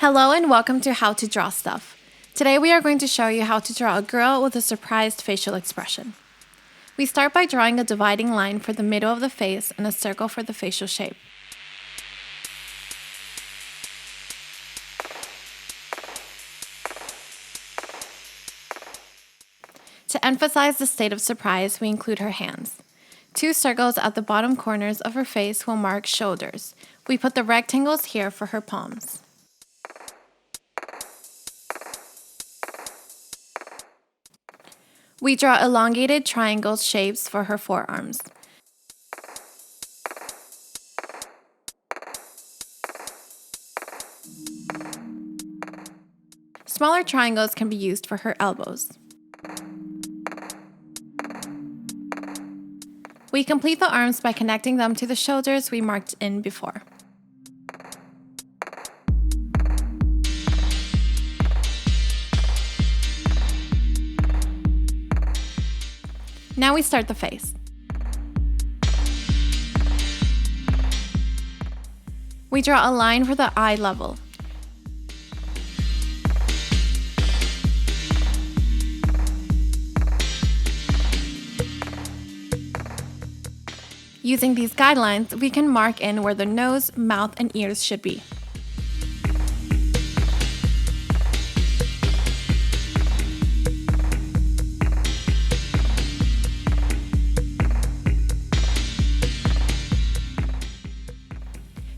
Hello and welcome to How to Draw Stuff. Today we are going to show you how to draw a girl with a surprised facial expression. We start by drawing a dividing line for the middle of the face and a circle for the facial shape. To emphasize the state of surprise, we include her hands. 2 circles at the bottom corners of her face will mark shoulders. We put the rectangles here for her palms. We draw elongated triangle shapes for her forearms. Smaller triangles can be used for her elbows. We complete the arms by connecting them to the shoulders we marked in before. Now we start the face. We draw a line for the eye level. Using these guidelines, we can mark in where the nose, mouth, and ears should be.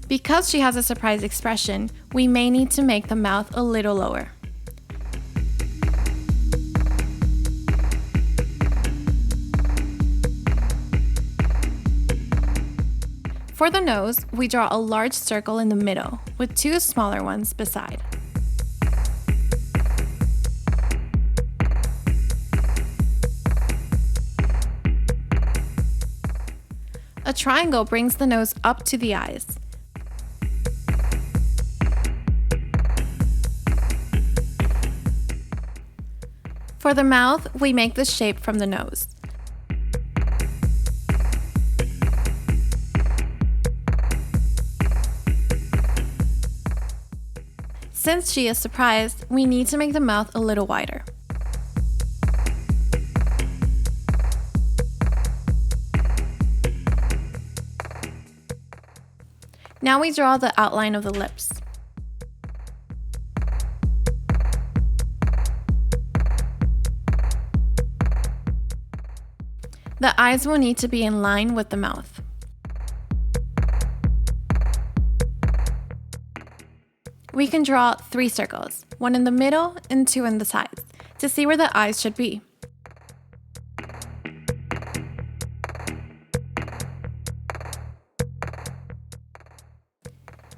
Because she has a surprised expression, we may need to make the mouth a little lower. For the nose, we draw a large circle in the middle, with 2 smaller ones beside. A triangle brings the nose up to the eyes. For the mouth, we make the shape from the nose. Since she is surprised, we need to make the mouth a little wider. Now we draw the outline of the lips. The eyes will need to be in line with the mouth. We can draw 3 circles, 1 in the middle and 2 in the sides, to see where the eyes should be.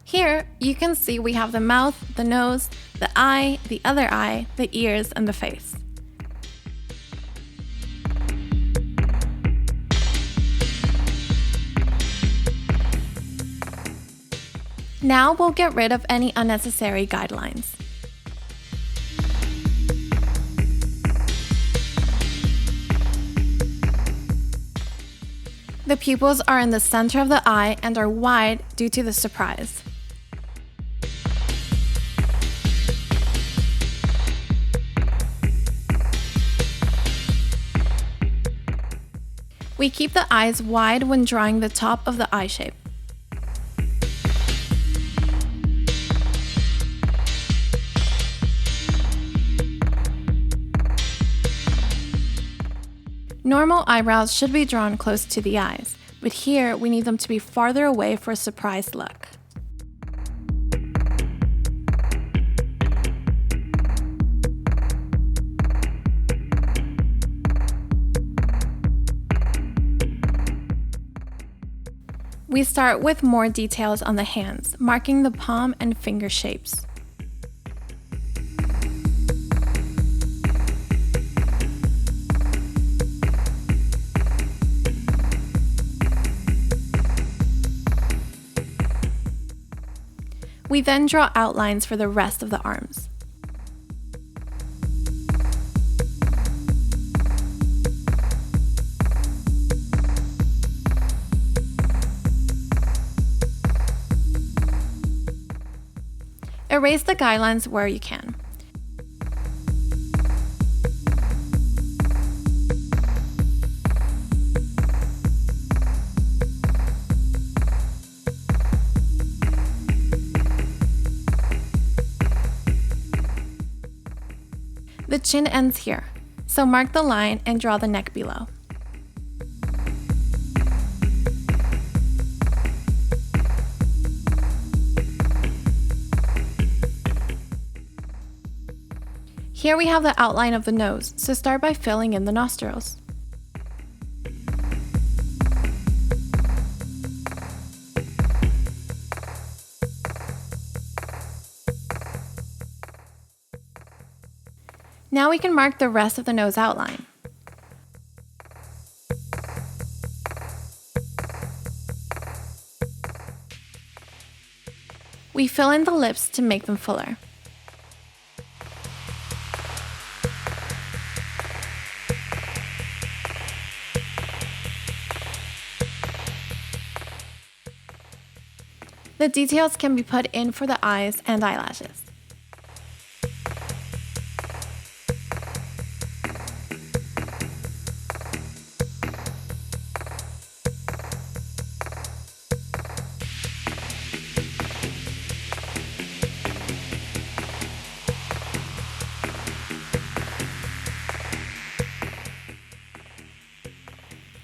Here, you can see we have the mouth, the nose, the eye, the other eye, the ears, and the face. Now we'll get rid of any unnecessary guidelines. The pupils are in the center of the eye and are wide due to the surprise. We keep the eyes wide when drawing the top of the eye shape. Normal eyebrows should be drawn close to the eyes, but here we need them to be farther away for a surprised look. We start with more details on the hands, marking the palm and finger shapes. We then draw outlines for the rest of the arms. Erase the guidelines where you can. The chin ends here, so mark the line and draw the neck below. Here we have the outline of the nose, so start by filling in the nostrils. Now we can mark the rest of the nose outline. We fill in the lips to make them fuller. The details can be put in for the eyes and eyelashes.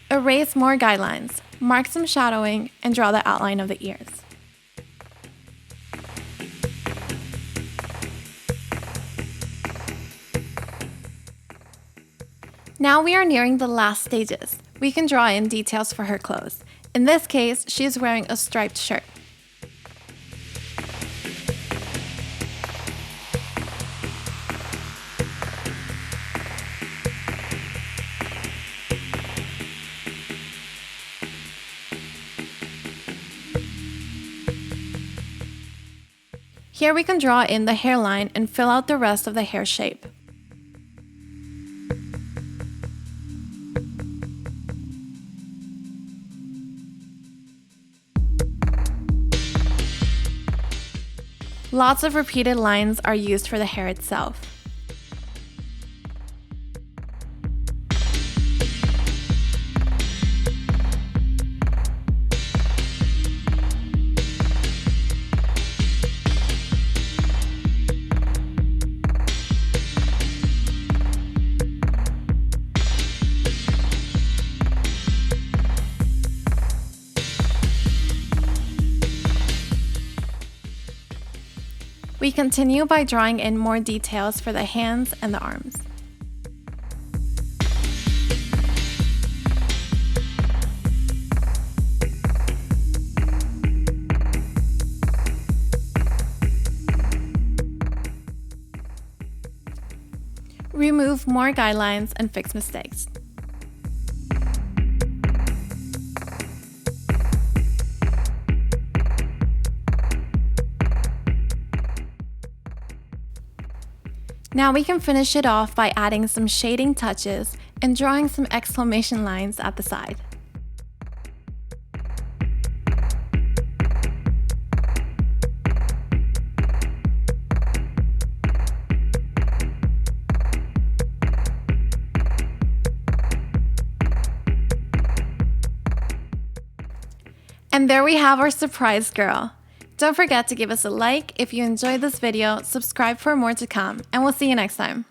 Erase more guidelines, mark some shadowing, and draw the outline of the ears. Now we are nearing the last stages. We can draw in details for her clothes. In this case, she is wearing a striped shirt. Here we can draw in the hairline and fill out the rest of the hair shape. Lots of repeated lines are used for the hair itself. We continue by drawing in more details for the hands and the arms. Remove more guidelines and fix mistakes. Now we can finish it off by adding some shading touches and drawing some exclamation lines at the side. And there we have our surprise girl. Don't forget to give us a like if you enjoyed this video, subscribe for more to come, and we'll see you next time.